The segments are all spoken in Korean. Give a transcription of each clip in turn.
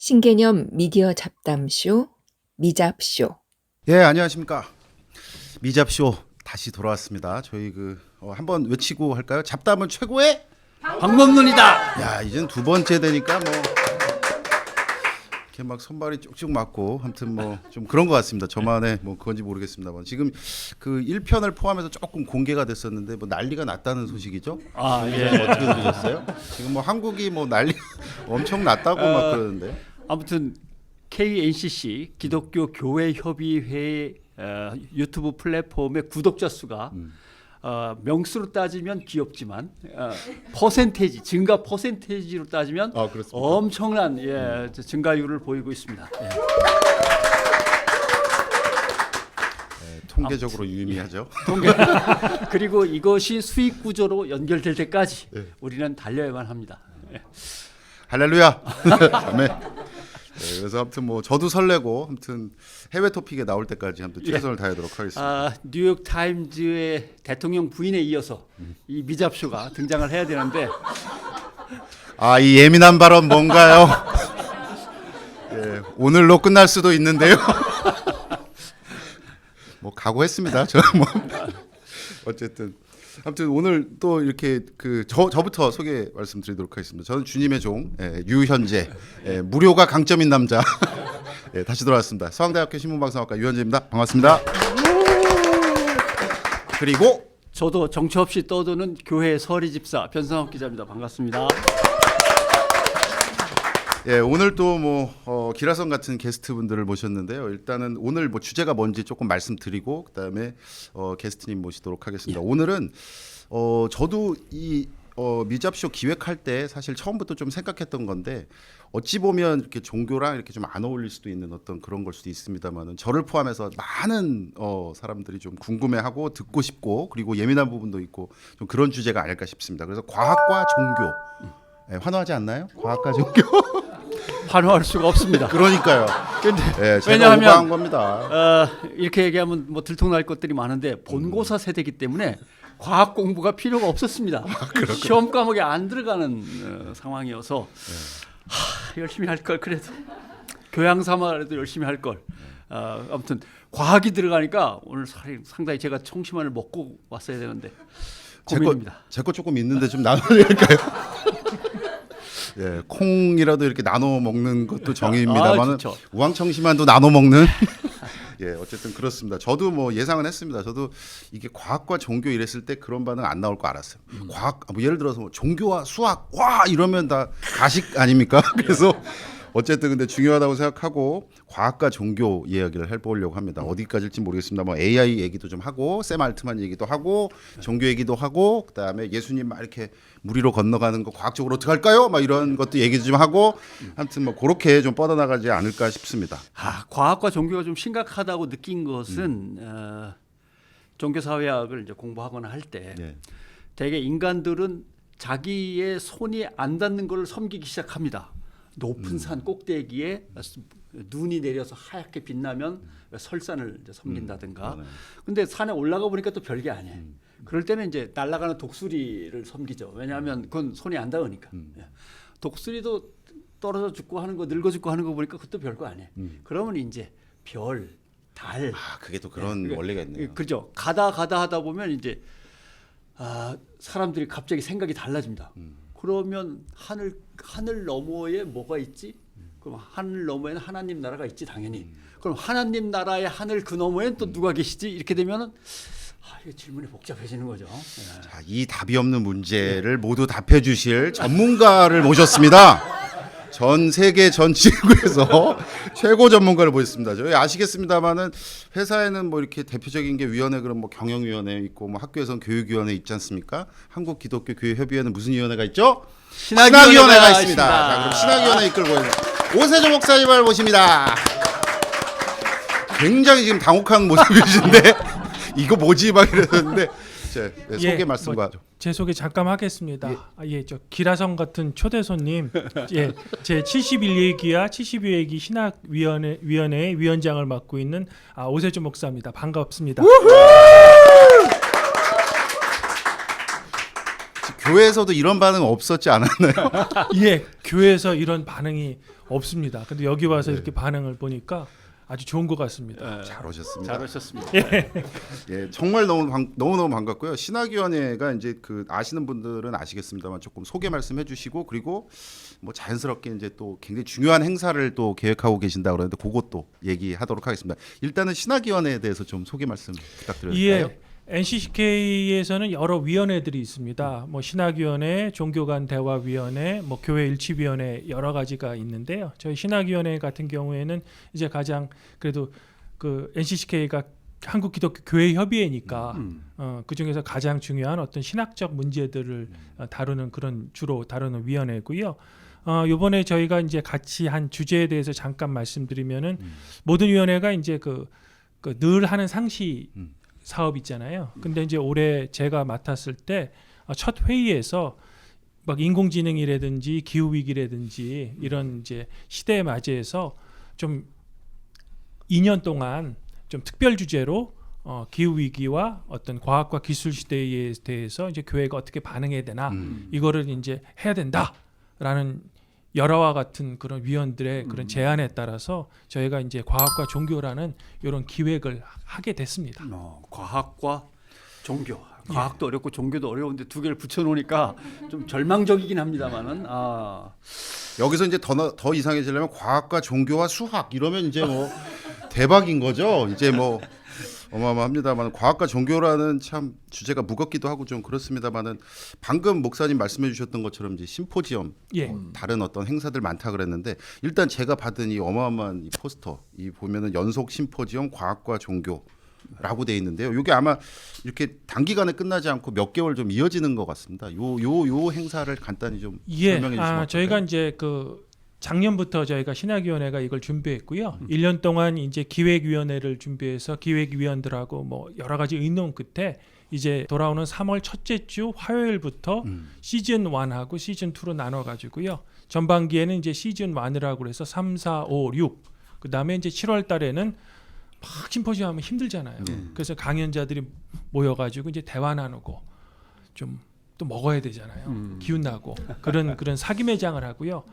신개념 미디어 잡담쇼 미잡쇼. 예, 안녕하십니까. 미잡쇼 다시 돌아왔습니다. 저희 한번 외치고 할까요? 잡담은 최고의 방법론이다. 야, 이젠 두 번째 되니까 뭐 이렇게 막 손발이 쭉쭉 맞고 아무튼 뭐 좀 그런 것 같습니다. 저만의 뭐 그건지 모르겠습니다만 지금 그 1편을 포함해서 조금 공개가 됐었는데 뭐 난리가 났다는 소식이죠? 아, 예. 어떻게 들으셨어요? 지금 뭐 한국이 뭐 난리 엄청 났다고 막 그러는데. 아무튼 KNCC 기독교 교회 협의회 유튜브 플랫폼의 구독자 수가 명수로 따지면 귀엽지만 퍼센테이지 증가 퍼센테이지로 따지면 그렇습니까? 엄청난 증가율을 보이고 있습니다. 예. 통계적으로 유의미하죠. 그리고 이것이 수익 구조로 연결될 때까지 우리는 달려야만 합니다. 예. 할렐루야. 아멘. 네, 그래서 아무튼 뭐 저도 설레고 아무튼 해외 토픽에 나올 때까지 아무튼 최선을 다하도록 하겠습니다. 뉴욕 타임즈의 대통령 부인에 이어서 이 미잡쇼가 등장을 해야 되는데 이 예민한 발언 뭔가요? 예, 오늘로 끝날 수도 있는데요. 뭐 각오했습니다. 저 뭐 어쨌든 아무튼 오늘 또 이렇게 저부터 소개 말씀드리도록 하겠습니다. 저는 주님의 종 유현재, 무료가 강점인 남자. 다시 돌아왔습니다. 서강대학교 신문방송학과 유현재입니다. 반갑습니다. 그리고 저도 정처 없이 떠도는 교회 서리 집사 변상욱 기자입니다. 반갑습니다. 예, 오늘 또 기라성 같은 게스트분들을 모셨는데요. 일단은 오늘 뭐 주제가 뭔지 조금 말씀드리고 그다음에 게스트님 모시도록 하겠습니다. 오늘은 저도 이 미잡쇼 기획할 때 사실 처음부터 좀 생각했던 건데 어찌 보면 이렇게 종교랑 이렇게 좀 안 어울릴 수도 있는 어떤 그런 걸 수도 있습니다만은 저를 포함해서 많은 사람들이 좀 궁금해하고 듣고 싶고 그리고 예민한 부분도 있고 좀 그런 주제가 아닐까 싶습니다. 그래서 과학과 종교. 환호하지 않나요? 과학과 종교. 환호할 수가 없습니다. 그러니까요. 근데 제가 왜냐하면 오버한 겁니다. 이렇게 얘기하면 뭐 들통날 것들이 많은데 본고사 세대이기 때문에 과학 공부가 필요가 없었습니다. 시험 과목에 안 들어가는 상황이어서 열심히 할 걸 그래도 교양 삼아라도 열심히 할 걸. 아무튼 과학이 들어가니까 오늘 상당히 제가 청심환을 먹고 왔어야 되는데 고민입니다. 제 거 조금 있는데 좀 나눠드릴까요? 예, 콩이라도 이렇게 나눠 먹는 것도 정의입니다만은 우황청심환도 나눠 먹는. 예, 어쨌든 그렇습니다. 저도 뭐 예상은 했습니다. 저도 이게 과학과 종교 이랬을 때 그런 반응 안 나올 거 알았어요. 과학, 뭐 예를 들어서 뭐 종교와 수학, 와 이러면 다 가식 아닙니까? 그래서 어쨌든 근데 중요하다고 생각하고 과학과 종교 이야기를 해보려고 합니다. 어디까지일지 모르겠습니다. 뭐 AI 얘기도 좀 하고 샘 알트만 얘기도 하고 종교 얘기도 하고 그다음에 예수님 막 이렇게 물 위로 건너가는 거 과학적으로 어떻게 할까요? 막 이런 것도 얘기도 좀 하고 아무튼 뭐 그렇게 좀 뻗어나가지 않을까 싶습니다. 과학과 종교가 좀 심각하다고 느낀 것은 종교사회학을 이제 공부하거나 할 때 대개 인간들은 자기의 손이 안 닿는 걸 섬기기 시작합니다. 높은 산 꼭대기에 눈이 내려서 하얗게 빛나면 설산을 이제 섬긴다든가. 근데 산에 올라가 보니까 또 별게 아니에요. 그럴 때는 이제 날아가는 독수리를 섬기죠. 왜냐하면 그건 손이 안 닿으니까. 독수리도 떨어져 죽고 하는 거, 늙어 죽고 하는 거 보니까 그것도 별거 아니에요. 그러면 이제 별, 달. 그게 또 그런 원리가 있네요. 그죠. 가다 하다 보면 이제 사람들이 갑자기 생각이 달라집니다. 그러면 하늘 너머에 뭐가 있지? 그럼 하늘 너머에는 하나님 나라가 있지 당연히. 그럼 하나님 나라의 하늘 그 너머에는 또 누가 계시지? 이렇게 되면은 이 질문이 복잡해지는 거죠. 자, 이 답이 없는 문제를 모두 답해 주실 전문가를 모셨습니다. 전 세계 전 지구에서 최고 전문가를 모셨습니다. 저희 아시겠습니다만은 회사에는 뭐 이렇게 대표적인 게 위원회 그런 뭐 경영위원회 있고 뭐 학교에서는 교육위원회 있지 않습니까? 한국 기독교 교회 협의회는 무슨 위원회가 있죠? 신학위원회가 있습니다. 자, 그럼 신학위원회 이끌고 있는 오세조 목사님을 모십니다. 굉장히 지금 당혹한 모습이신데 이거 뭐지 막 이러는데 소개 말씀과 제 소개 잠깐 하겠습니다. 저 기라성 같은 초대 손님, 제 71예기와 72예기 신학위원회의 위원장을 맡고 있는 오세조 목사입니다. 반갑습니다. 교회에서도 이런 반응 없었지 않았나요? 예, 교회에서 이런 반응이 없습니다. 근데 여기 와서 네. 이렇게 반응을 보니까 아주 좋은 것 같습니다. 잘 오셨습니다. 잘하셨습니다. 예, 정말 너무 반갑고요. 신학위원회가 이제 그 아시는 분들은 아시겠습니다만 조금 소개 말씀해 주시고 그리고 뭐 자연스럽게 이제 또 굉장히 중요한 행사를 또 계획하고 계신다 그러는데 그것도 얘기하도록 하겠습니다. 일단은 신학위원회에 대해서 좀 소개 말씀 부탁드려도 될까요? 예. NCCK에서는 여러 위원회들이 있습니다. 뭐 신학위원회, 종교간 대화위원회, 뭐 교회 일치위원회 여러 가지가 있는데요. 저희 신학위원회 같은 경우에는 이제 가장 그래도 그 NCCK가 한국기독교교회협의회니까 그 중에서 가장 중요한 어떤 신학적 문제들을 다루는 그런 주로 다루는 위원회고요. 이번에 저희가 이제 같이 한 주제에 대해서 잠깐 말씀드리면은 모든 위원회가 이제 그 늘 하는 상시 사업 있잖아요. 근데 이제 올해 제가 맡았을 때 첫 회의에서 막 인공지능이라든지 기후 위기라든지 이런 이제 시대에 맞이해서 좀 2년 동안 좀 특별 주제로 기후 위기와 어떤 과학과 기술 시대에 대해서 이제 교회가 어떻게 반응해야 되나 이거를 이제 해야 된다라는 열화와 같은 그런 위원들의 그런 제안에 따라서 저희가 이제 과학과 종교라는 이런 기획을 하게 됐습니다. 과학과 종교. 과학도 어렵고 종교도 어려운데 두 개를 붙여놓으니까 좀 절망적이긴 합니다만은 여기서 이제 더 이상해지려면 과학과 종교와 수학 이러면 이제 뭐 대박인 거죠. 이제 뭐 어마어마합니다만 과학과 종교라는 참 주제가 무겁기도 하고 좀 그렇습니다만은 방금 목사님 말씀해 주셨던 것처럼 이제 심포지엄 예. 다른 어떤 행사들 많다 그랬는데 일단 제가 받은 이 어마어마한 이 포스터 이 보면은 연속 심포지엄 과학과 종교라고 돼 있는데요. 이게 아마 이렇게 단기간에 끝나지 않고 몇 개월 좀 이어지는 것 같습니다. 요 행사를 간단히 좀 설명해 주시면 어떨까요? 저희가 이제 그 작년부터 저희가 신학위원회가 이걸 준비했고요. 1년 동안 이제 기획위원회를 준비해서 기획위원들하고 뭐 여러 가지 의논 끝에 이제 돌아오는 3월 첫째 주 화요일부터 시즌 1하고 시즌 2로 나눠 가지고요. 전반기에는 이제 시즌 1이라고 해서 3, 4, 5, 6. 그다음에 이제 7월 달에는 막 심포지엄 하면 힘들잖아요. 그래서 강연자들이 모여 가지고 이제 대화 나누고 좀 또 먹어야 되잖아요. 기운 나고 그런 사기매장을 하고요.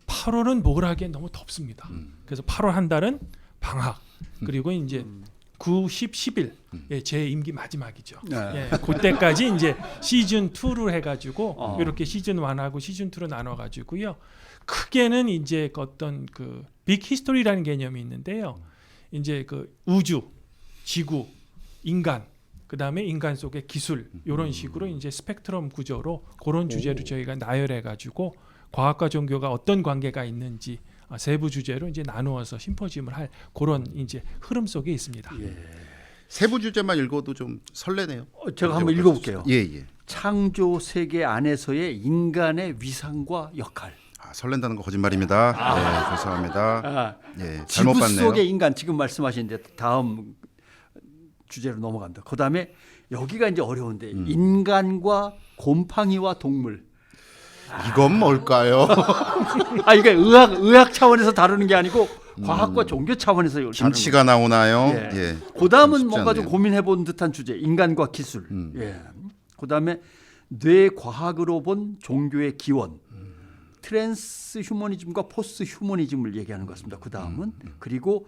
8월은 뭘 하기엔 너무 덥습니다. 그래서 8월 한 달은 방학 그리고 이제 9, 10, 10일 예, 제 임기 마지막이죠. 예, 그때까지 이제 시즌 2를 해가지고 이렇게 시즌 1하고 시즌 2로 나눠가지고요. 크게는 이제 어떤 그 빅 히스토리라는 개념이 있는데요. 이제 그 우주, 지구, 인간 그 다음에 인간 속의 기술 이런 식으로 이제 스펙트럼 구조로 그런 주제로 저희가 나열해가지고 과학과 종교가 어떤 관계가 있는지 세부 주제로 이제 나누어서 심포지엄을 할 그런 이제 흐름 속에 있습니다. 예. 세부 주제만 읽어도 좀 설레네요. 제가 한번 읽어볼게요. 예. 창조 세계 안에서의 인간의 위상과 역할. 설렌다는 거 거짓말입니다. 네, 죄송합니다. 예, 잘못 지구 봤네요. 속의 인간 지금 말씀하시는데 다음 주제로 넘어간다. 그다음에 여기가 이제 어려운데 인간과 곰팡이와 동물. 이건 뭘까요? 이게 의학 차원에서 다루는 게 아니고 과학과 종교 차원에서 이걸 김치가 나오나요? 예. 예. 그다음은 쉽지 뭔가 좀 않네요. 고민해본 듯한 주제, 인간과 기술. 예. 그다음에 뇌 과학으로 본 종교의 기원, 트랜스 휴머니즘과 포스트 휴머니즘을 얘기하는 것 같습니다. 그다음은 그리고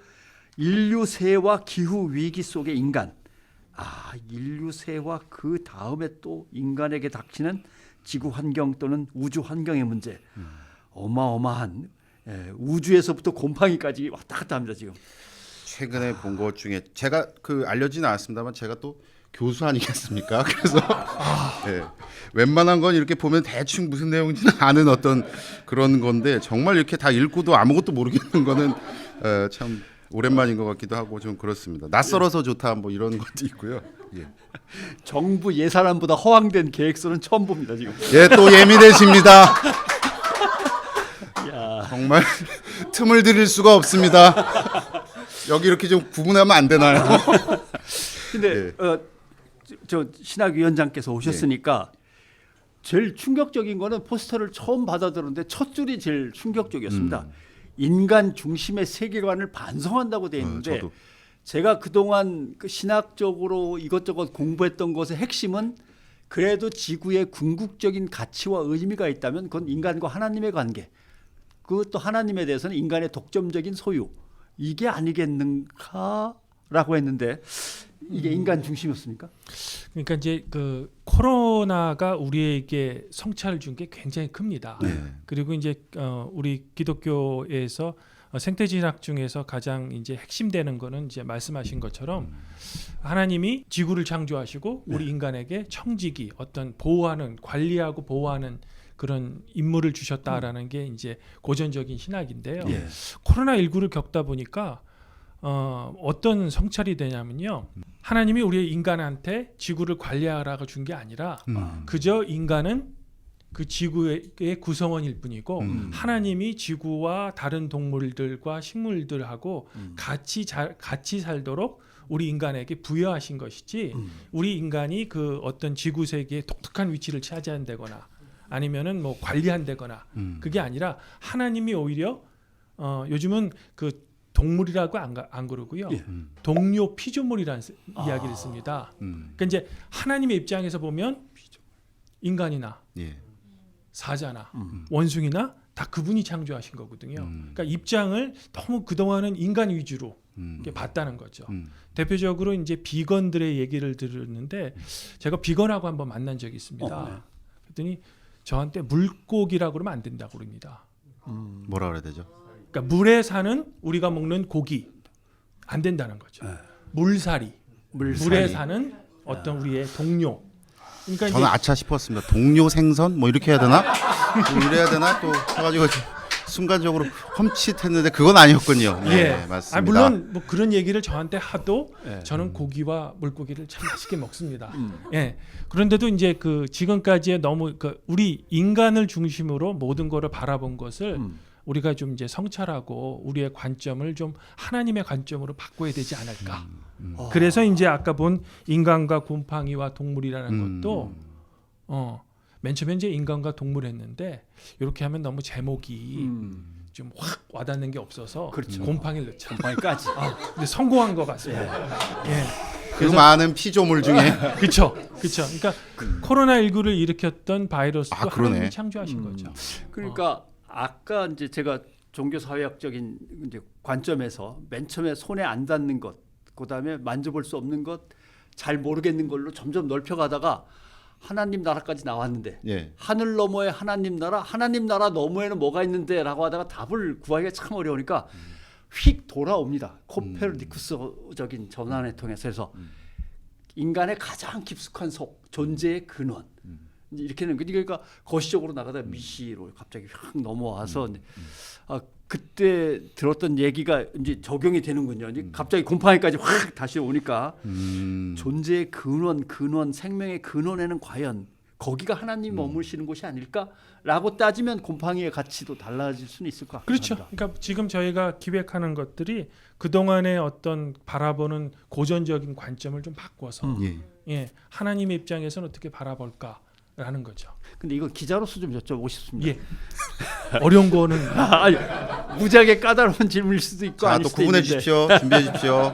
인류세와 기후 위기 속의 인간. 인류세와 그 다음에 또 인간에게 닥치는 지구 환경 또는 우주 환경의 문제. 어마어마한 우주에서부터 곰팡이까지 왔다 갔다 합니다 지금. 최근에 본 것 중에 제가 알려지는 않았습니다만 제가 또 교수 아니겠습니까? 그래서 예, 웬만한 건 이렇게 보면 대충 무슨 내용인지는 아는 어떤 그런 건데 정말 이렇게 다 읽고도 아무것도 모르겠는 거는 참 오랜만인 것 같기도 하고 좀 그렇습니다. 낯설어서 좋다 뭐 이런 것도 있고요. 예. 정부 예산안보다 허황된 계획서는 처음 봅니다 지금. 예, 또 예민해집니다. 정말 틈을 들일 수가 없습니다. 여기 이렇게 좀 구분하면 안 되나요? 근데 저 신학위원장께서 오셨으니까 제일 충격적인 거는 포스터를 처음 받아들었는데 첫 줄이 제일 충격적이었습니다. 인간 중심의 세계관을 반성한다고 돼 있는데 제가 그동안 그 신학적으로 이것저것 공부했던 것의 핵심은 그래도 지구에 궁극적인 가치와 의미가 있다면 그건 인간과 하나님의 관계. 그것도 하나님에 대해서는 인간의 독점적인 소유. 이게 아니겠는가라고 했는데 이게 인간 중심이었습니까? 그러니까 이제 그 코로나가 우리에게 성찰을 준 게 굉장히 큽니다. 네. 그리고 이제 우리 기독교에서 생태진학 중에서 가장 이제 핵심되는 거는 이제 말씀하신 것처럼 하나님이 지구를 창조하시고 우리 인간에게 청지기 어떤 보호하는 관리하고 보호하는 그런 임무를 주셨다라는 게 이제 고전적인 신학인데요. 예. 코로나19를 겪다 보니까 어떤 성찰이 되냐면요. 하나님이 우리 인간한테 지구를 관리하라고 준 게 아니라 그저 인간은 그 지구의 구성원일 뿐이고 하나님이 지구와 다른 동물들과 식물들하고 같이 살도록 우리 인간에게 부여하신 것이지 우리 인간이 그 어떤 지구 세계에 독특한 위치를 차지한다거나 아니면은 뭐 관리한다거나 그게 아니라 하나님이 오히려 요즘은 그 동물이라고 안 그러고요. 예. 동료 피조물이라는 이야기를 씁니다. 그러니까 이제 하나님의 입장에서 보면 인간이나 예. 사자나 원숭이나 다 그분이 창조하신 거거든요. 그러니까 입장을 너무 그동안은 인간 위주로 이렇게 봤다는 거죠. 대표적으로 이제 비건들의 얘기를 들었는데 제가 비건하고 한번 만난 적이 있습니다. 네. 그랬더니 저한테 물고기라고 그러면 안 된다고 그럽니다. 뭐라 그래야 되죠? 그러니까 물에 사는 우리가 먹는 고기 안 된다는 거죠. 물살이, 물에 사는 어떤 우리의 동료. 그러니까 저는 이제 아차 싶었습니다. 동료 생선 뭐 이렇게 해야 되나? 뭐 이래야 되나? 또 해가지고 순간적으로 험칫했는데 그건 아니었군요. 네, 맞습니다. 물론 뭐 그런 얘기를 저한테 하도 예. 저는 고기와 물고기를 참 맛있게 먹습니다. 예. 그런데도 이제 그 지금까지의 너무 그 우리 인간을 중심으로 모든 거를 바라본 것을 우리가 좀 이제 성찰하고 우리의 관점을 좀 하나님의 관점으로 바꿔야 되지 않을까. 그래서 이제 아까 본 인간과 곰팡이와 동물이라는 것도 맨 처음에 이제 인간과 동물 했는데 이렇게 하면 너무 제목이 좀 확 와닿는 게 없어서 그렇죠. 곰팡이를 넣자. 곰팡이까지. 근데 성공한 것 같습니다. 예. 그 많은 피조물 중에 그렇죠. 그러니까 코로나19를 일으켰던 바이러스도 아, 그러네. 하나님이 창조하신 거죠. 그러니까 아까 이제 제가 종교 사회학적인 이제 관점에서 맨 처음에 손에 안 닿는 것, 그다음에 만져볼 수 없는 것, 잘 모르겠는 걸로 점점 넓혀가다가 하나님 나라까지 나왔는데 예. 하늘 너머에 하나님 나라 너머에는 뭐가 있는데라고 하다가 답을 구하기가 참 어려우니까 휙 돌아옵니다. 코페르니쿠스적인 전환을 통해서 해서 인간의 가장 깊숙한 속, 존재의 근원. 이렇게는 그러니까 거시적으로 나가다 미시로 갑자기 확 넘어와서 그때 들었던 얘기가 이제 적용이 되는군요. 이제 갑자기 곰팡이까지 확 다시 오니까 존재의 근원, 생명의 근원에는 과연 거기가 하나님이 머무시는 곳이 아닐까라고 따지면 곰팡이의 가치도 달라질 수는 있을 것 같습니다. 그렇죠. 그러니까 지금 저희가 기획하는 것들이 그 동안의 어떤 바라보는 고전적인 관점을 좀 바꿔서 예, 하나님의 입장에서는 어떻게 바라볼까라는 거죠. 근데 이거 기자로서 좀 여쭤보고 싶습니다. 예. 어려운 거는 아니, 무지하게 까다로운 질문일 수도 있고 자, 아닐 또 수도 구분해 있는데 주십시오. 준비해 주십시오.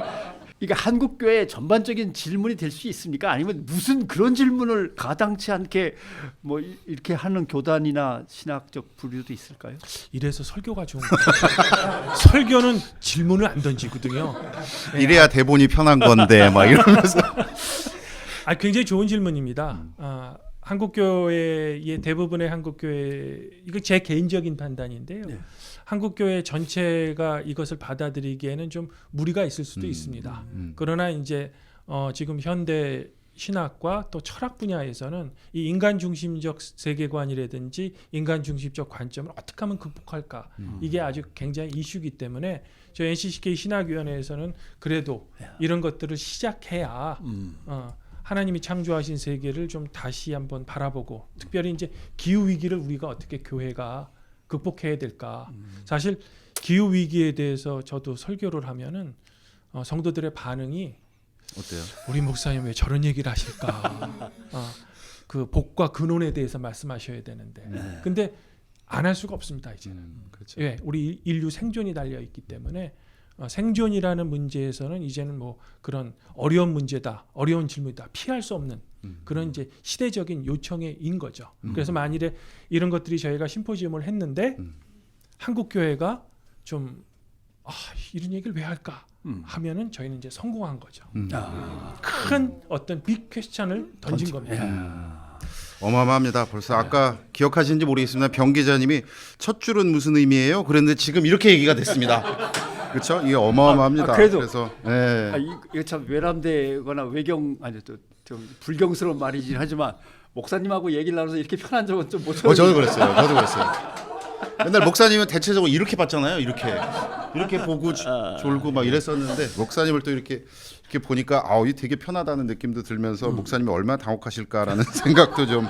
이게 한국 교회 전반적인 질문이 될 수 있습니까? 아니면 무슨 그런 질문을 가당치 않게 뭐 이렇게 하는 교단이나 신학적 부류도 있을까요? 이래서 설교가 좋은 거예요. 설교는 질문을 안 던지거든요. 이래야 대본이 편한 건데 막 이러면서 굉장히 좋은 질문입니다. 한국교회의 대부분의 한국교회 이거 제 개인적인 판단인데요. 네. 한국교회 전체가 이것을 받아들이기에는 좀 무리가 있을 수도 있습니다. 그러나 이제 지금 현대 신학과 또 철학 분야에서는 이 인간 중심적 세계관이라든지 인간 중심적 관점을 어떻게 하면 극복할까 이게 아주 굉장히 이슈이기 때문에 저희 NCCK 신학위원회에서는 그래도 이런 것들을 시작해야 하나님이 창조하신 세계를 좀 다시 한번 바라보고 특별히 이제 기후 위기를 우리가 어떻게 교회가 극복해야 될까. 사실 기후 위기에 대해서 저도 설교를 하면은 성도들의 반응이 어때요? 우리 목사님 왜 저런 얘기를 하실까? 그 복과 근원에 대해서 말씀하셔야 되는데, 근데 안 할 수가 없습니다 이제는. 그렇죠. 예, 우리 인류 생존이 달려 있기 때문에 생존이라는 문제에서는 이제는 뭐 그런 어려운 문제다, 어려운 질문이다 피할 수 없는 그런 이제 시대적인 요청인 거죠. 그래서 만일에 이런 것들이 저희가 심포지움을 했는데 한국 교회가 좀 이런 얘기를 왜 할까 하면은 저희는 이제 성공한 거죠. 큰 어떤 빅 퀘스천을 던진 겁니다. 어마어마합니다. 벌써 아까 기억하시는지 모르겠습니다. 병 기자님이 첫 줄은 무슨 의미예요? 그랬는데 지금 이렇게 얘기가 됐습니다. 그렇죠? 이게 어마어마합니다. 그래도 그래서 예. 이거 참 외람되거나 외경 아니 좀 불경스러운 말이긴 하지만 목사님하고 얘기를 나눠서 이렇게 편한 적은 좀 못. 저도 그랬어요. 맨날 목사님은 대체적으로 이렇게 봤잖아요. 이렇게 보고 졸고 막 이랬었는데 목사님을 또 이렇게 보니까 이 되게 편하다는 느낌도 들면서 목사님이 얼마나 당혹하실까라는 생각도 좀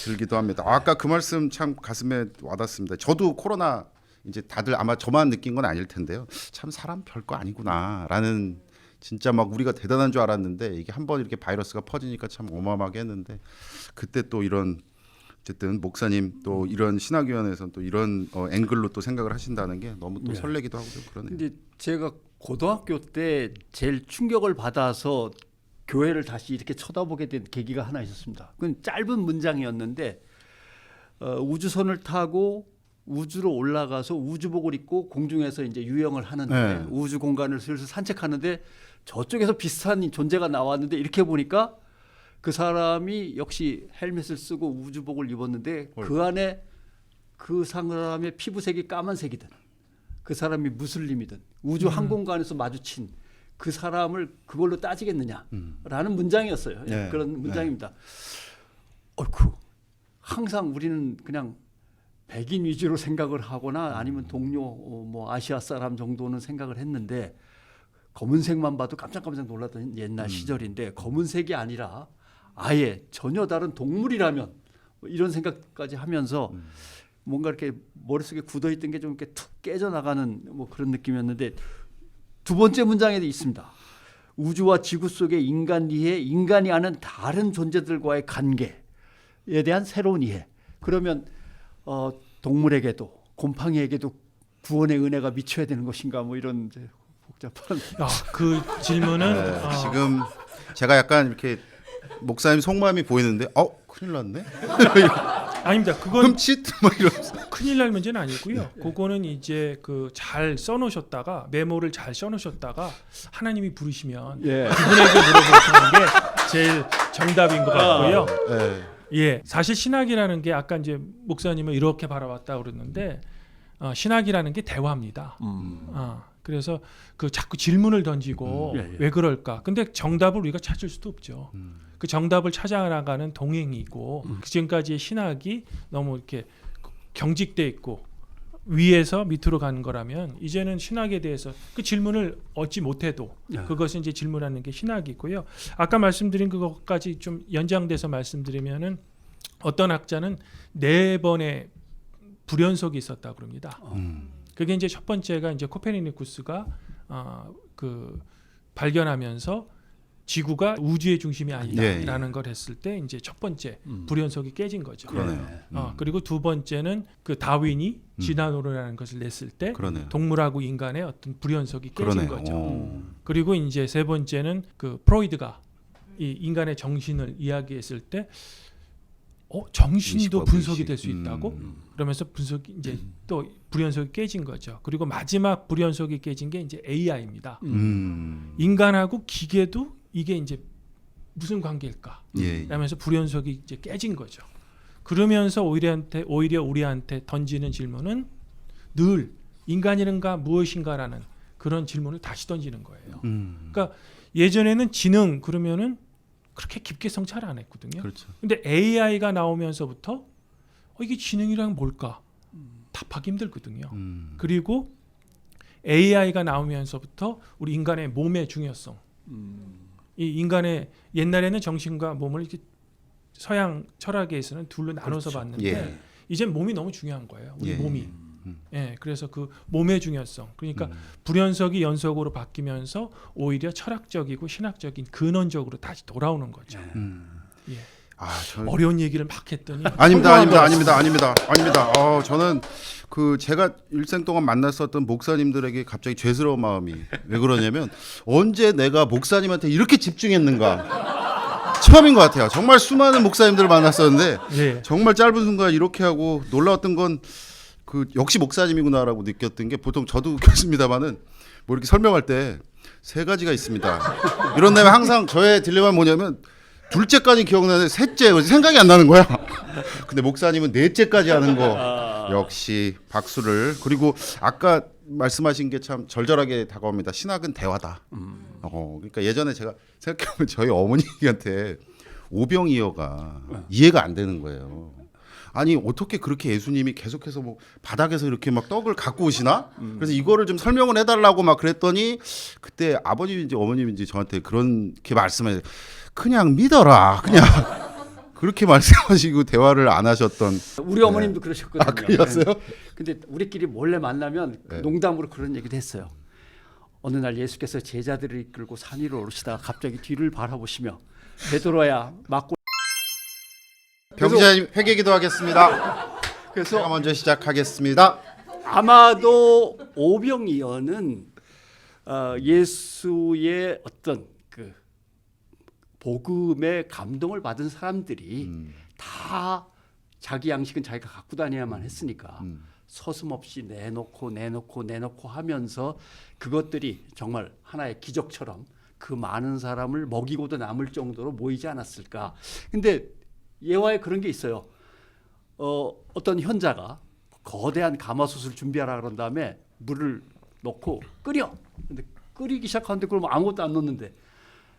들기도 합니다. 아까 그 말씀 참 가슴에 와닿습니다. 저도 코로나 이제 다들 아마 저만 느낀 건 아닐 텐데요. 참 사람 별거 아니구나라는 진짜 막 우리가 대단한 줄 알았는데 이게 한번 이렇게 바이러스가 퍼지니까 참 어마어마하게 했는데 그때 또 이런 어쨌든 목사님 또 이런 신학위원회에서 또 이런 앵글로 또 생각을 하신다는 게 너무 또 설레기도 하고 좀 그러네요. 근데 제가 고등학교 때 제일 충격을 받아서 교회를 다시 이렇게 쳐다보게 된 계기가 하나 있었습니다. 그건 짧은 문장이었는데 우주선을 타고 우주로 올라가서 우주복을 입고 공중에서 이제 유영을 하는데 우주 공간을 슬슬 산책하는데 저쪽에서 비슷한 존재가 나왔는데 이렇게 보니까 그 사람이 역시 헬멧을 쓰고 우주복을 입었는데 그 안에 그 사람의 피부색이 까만색이든 그 사람이 무슬림이든 우주 항공관에서 마주친 그 사람을 그걸로 따지겠느냐라는 문장이었어요. 그런 문장입니다. 어이쿠, 항상 우리는 그냥 백인 위주로 생각을 하거나 아니면 동료 뭐 아시아 사람 정도는 생각을 했는데 검은색만 봐도 깜짝깜짝 놀랐던 옛날 시절인데 검은색이 아니라 아예 전혀 다른 동물이라면 뭐 이런 생각까지 하면서 뭔가 이렇게 머릿속에 굳어있던 게 좀 이렇게 툭 깨져나가는 뭐 그런 느낌이었는데 두 번째 문장에도 있습니다. 우주와 지구 속의 인간 이해, 인간이 아는 다른 존재들과의 관계에 대한 새로운 이해. 그러면 동물에게도 곰팡이에게도 구원의 은혜가 미쳐야 되는 것인가 뭐 이런 이제 복잡한. 그 질문은 지금 제가 약간 이렇게 목사님 속마음이 보이는데 큰일 났네. 아닙니다. 그건 흠칫 뭐 이러면서. 큰일 날 문제는 아니고요. 그거는 이제 그 잘 써놓으셨다가 메모를 잘 써놓으셨다가 하나님이 부르시면 그분에게 물어보시는 게 제일 정답인 것 같고요. 사실 신학이라는 게 아까 이제 목사님은 이렇게 바라봤다 그랬는데 신학이라는 게 대화입니다. 그래서 그 자꾸 질문을 던지고 왜 그럴까? 근데 정답을 우리가 찾을 수도 없죠. 그 정답을 찾아나가는 동행이고 지금까지의 신학이 너무 이렇게 경직돼 있고 위에서 밑으로 가는 거라면 이제는 신학에 대해서 그 질문을 얻지 못해도 그것은 이제 질문하는 게 신학이고요. 아까 말씀드린 그것까지 좀 연장돼서 말씀드리면은 어떤 학자는 4번의 불연속이 있었다 그럽니다. 그게 이제 첫 번째가 이제 코페르니쿠스가 그 발견하면서 지구가 우주의 중심이 아니다라는 걸 했을 때 이제 첫 번째 불연속이 깨진 거죠. 그리고 두 번째는 그 다윈이 진화론이라는 것을 냈을 때 동물하고 인간의 어떤 불연속이 깨진 거죠. 그리고 이제 세 번째는 그 프로이드가 이 인간의 정신을 이야기했을 때 정신도 분석이 될 수 있다고 그러면서 분석이 이제 또 불연속이 깨진 거죠. 그리고 마지막 불연속이 깨진 게 이제 AI입니다. 인간하고 기계도 이게 이제 무슨 관계일까? 라면서 불연속이 이제 깨진 거죠. 그러면서 오히려 우리한테 던지는 질문은 늘 인간이란가 무엇인가라는 그런 질문을 다시 던지는 거예요. 그러니까 예전에는 지능 그러면은 그렇게 깊게 성찰 안 했거든요. 근데 AI가 나오면서부터 이게 지능이란 뭘까? 답하기 힘들거든요. 그리고 AI가 나오면서부터 우리 인간의 몸의 중요성, 이 인간의 옛날에는 정신과 몸을 이렇게 서양 철학에서는 둘로 나눠서 봤는데 이제 몸이 너무 중요한 거예요. 우리 몸이. 그래서 그 몸의 중요성, 그러니까 불연속이 연속으로 바뀌면서 오히려 철학적이고 신학적인 근원적으로 다시 돌아오는 거죠. 어려운 얘기를 막 했더니 아닙니다. 저는 그 제가 일생 동안 만났었던 목사님들에게 갑자기 죄스러운 마음이 왜 그러냐면 언제 내가 목사님한테 이렇게 집중했는가. 처음인 것 같아요. 정말 수많은 목사님들을 만났었는데 예. 정말 짧은 순간 이렇게 하고 놀라웠던 건 그 역시 목사님이구나라고 느꼈던 게 보통 저도 겪습니다만은 뭐 이렇게 설명할 때 세 가지가 있습니다. 이런 다음에 항상 저의 딜레마는 뭐냐면 둘째까지 기억나는데 셋째 생각이 안 나는 거야. 근데 목사님은 넷째까지 하는 거 역시 박수를. 그리고 아까 말씀하신 게 참 절절하게 다가옵니다. 신학은 대화다. 그러니까 예전에 제가 생각해보면 저희 어머니한테 오병이어가 이해가 안 되는 거예요. 아니 어떻게 그렇게 예수님이 계속해서 뭐 바닥에서 이렇게 막 떡을 갖고 오시나? 그래서 이거를 좀 설명을 해달라고 막 그랬더니 그때 아버님인지 어머님인지 저한테 그렇게 말씀해 그냥 믿어라 그냥 그렇게 말씀하시고 대화를 안 하셨던. 우리 어머님도 그러셨거든요. 아, 그러셨어요? 근데 우리끼리 몰래 만나면 네. 농담으로 그런 얘기도 했어요. 어느 날 예수께서 제자들을 이끌고 산 위로 오르시다가 갑자기 뒤를 바라보시며 베드로야 맞고 병지자님 회개기도 하겠습니다. 그래서 제가 먼저 시작하겠습니다. 아마도 오병이어는 예수의 어떤 그 복음의 감동을 받은 사람들이 다 자기 양식은 자기가 갖고 다녀야만 했으니까 서슴없이 내놓고 하면서 그것들이 정말 하나의 기적처럼 그 많은 사람을 먹이고도 남을 정도로 모이지 않았을까. 근데 예화에 그런 게 있어요. 어떤 현자가 거대한 가마솥을 준비하라 그런 다음에 물을 넣고 끓여. 근데 끓이기 시작하는데 그럼 아무것도 안 넣는데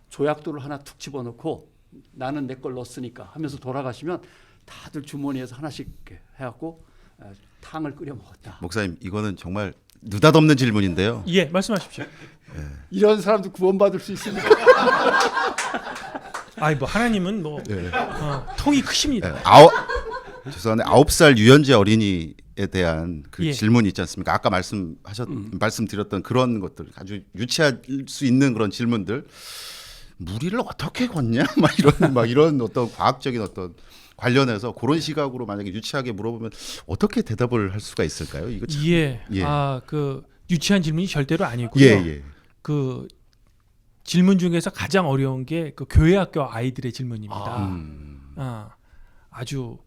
조약돌을 하나 툭 집어넣고 나는 내 걸 넣었으니까 하면서 돌아가시면 다들 주머니에서 하나씩 이렇게 해갖고 탕을 끓여 먹었다. 목사님 이거는 정말 느닷없는 질문인데요. 예, 말씀하십시오. 이런 사람도 구원받을 수 있습니까? 아이 뭐 하나님은 뭐 네. 통이 크십니다. 죄송한데 9살 유연재 어린이에 대한 그 예. 질문이 있지 않습니까? 아까 말씀드렸던 그런 것들 아주 유치할 수 있는 그런 질문들. 무리를 어떻게 걷냐? 막 이런 어떤 과학적인 어떤 관련해서 그런 시각으로 만약에 유치하게 물어보면 어떻게 대답을 할 수가 있을까요? 이거 참. 예. 예. 그 유치한 질문이 절대로 아니고요. 예. 그 질문 중에서 가장 어려운 게 그 교회 학교 아이들의 질문입니다. 아주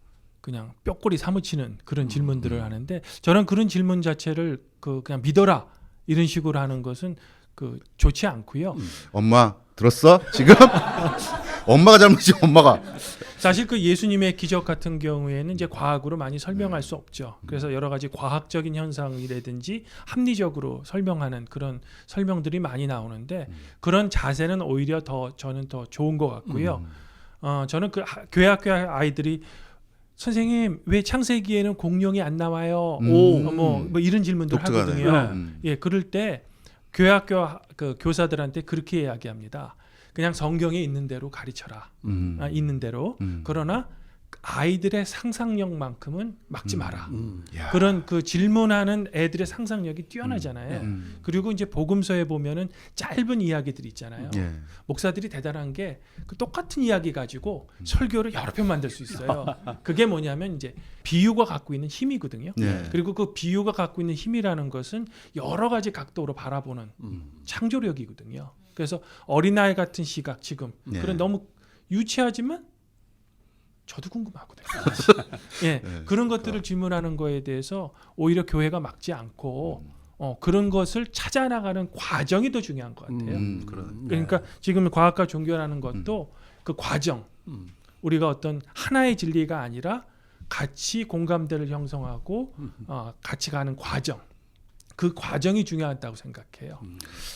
그냥 뼈꼬리 사무치는 그런 질문들을 하는데 저는 그런 질문 자체를 그냥 믿어라 이런 식으로 하는 것은 그 좋지 않고요. 엄마 들었어? 지금 엄마가 잘못이지 엄마가. 사실 그 예수님의 기적 같은 경우에는 이제 과학으로 많이 설명할 수 없죠. 그래서 여러 가지 과학적인 현상이라든지 합리적으로 설명하는 그런 설명들이 많이 나오는데 그런 자세는 오히려 저는 더 좋은 것 같고요. 저는 그 교회 학교 아이들이 선생님 왜 창세기에는 공룡이 안 나와요? 뭐 이런 질문들 독특하네. 하거든요. 예, 그럴 때 교회 학교 그 교사들한테 그렇게 이야기합니다. 그냥 성경에 있는 대로 가르쳐라. 있는 대로. 그러나 아이들의 상상력만큼은 막지 마라. 그런 그 질문하는 애들의 상상력이 뛰어나잖아요. 그리고 이제 복음서에 보면은 짧은 이야기들이 있잖아요. 예. 목사들이 대단한 게 그 똑같은 이야기 가지고 설교를 여러 편 만들 수 있어요. 그게 뭐냐면 이제 비유가 갖고 있는 힘이거든요. 예. 그리고 그 비유가 갖고 있는 힘이라는 것은 여러 가지 각도로 바라보는 창조력이거든요. 그래서 어린아이 같은 시각 지금 예. 그런 너무 유치하지만 저도 궁금하거든요. 예, 그런 것들을 질문하는 거에 대해서 오히려 교회가 막지 않고 그런 것을 찾아나가는 과정이 더 중요한 것 같아요. 그러니까 지금 과학과 종교라는 것도 그 과정, 우리가 어떤 하나의 진리가 아니라 같이 공감대를 형성하고 같이 가는 과정. 그 과정이 중요하다고 생각해요.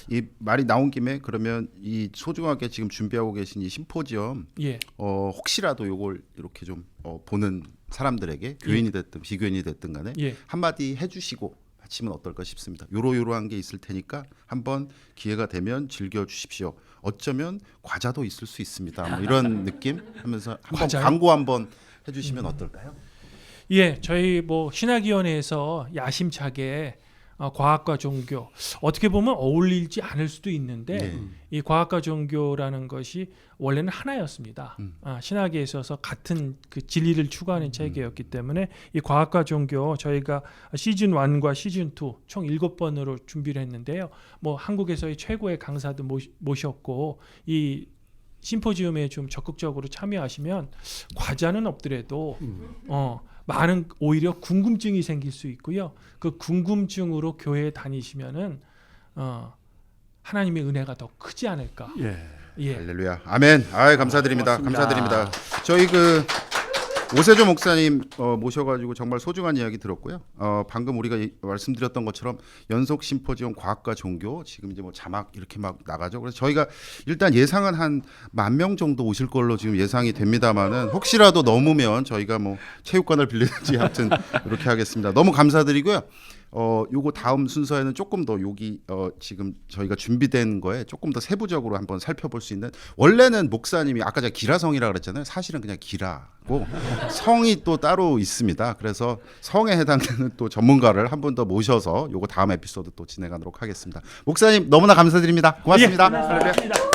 이 말이 나온 김에 그러면 이 소중하게 지금 준비하고 계신 이 심포지엄 예. 혹시라도 요걸 이렇게 좀 보는 사람들에게 교인이 됐든 비교인이 됐든 간에 예. 한마디 해주시고 마치면 어떨까 싶습니다. 요러요러한 게 있을 테니까 한번 기회가 되면 즐겨주십시오. 어쩌면 과자도 있을 수 있습니다. 뭐 이런 느낌 하면서 한번 과자요? 광고 한번 해주시면 어떨까요? 예, 저희 뭐 신학위원회에서 야심차게 과학과 종교 어떻게 보면 어울리지 않을 수도 있는데 이 과학과 종교라는 것이 원래는 하나였습니다. 신학에 있어서 같은 그 진리를 추구하는 체계였기 때문에 이 과학과 종교 저희가 시즌 1과 시즌 2 총 7번으로 준비를 했는데요. 뭐 한국에서의 최고의 강사도 모셨고 이 심포지움에 좀 적극적으로 참여하시면 과자는 없더라도 많은 오히려 궁금증이 생길 수 있고요. 그 궁금증으로 교회에 다니시면은 하나님의 은혜가 더 크지 않을까. 예. 할렐루야. 아멘. 감사드립니다. 고맙습니다. 감사드립니다. 저희 그 오세조 목사님 모셔가지고 정말 소중한 이야기 들었고요. 방금 우리가 말씀드렸던 것처럼 연속 심포지엄 과학과 종교 지금 이제 뭐 자막 이렇게 막 나가죠. 그래서 저희가 일단 예상은 한 10,000명 정도 오실 걸로 지금 예상이 됩니다만은 혹시라도 넘으면 저희가 뭐 체육관을 빌리든지 하여튼 이렇게 하겠습니다. 너무 감사드리고요. 요거 다음 순서에는 조금 더 여기 지금 저희가 준비된 거에 조금 더 세부적으로 한번 살펴볼 수 있는, 원래는 목사님이 아까 제가 기라성이라 그랬잖아요. 사실은 그냥 기라고 성이 또 따로 있습니다. 그래서 성에 해당되는 또 전문가를 한 분 더 모셔서 요거 다음 에피소드 또 진행하도록 하겠습니다. 목사님 너무나 감사드립니다. 고맙습니다. 예, 감사합니다.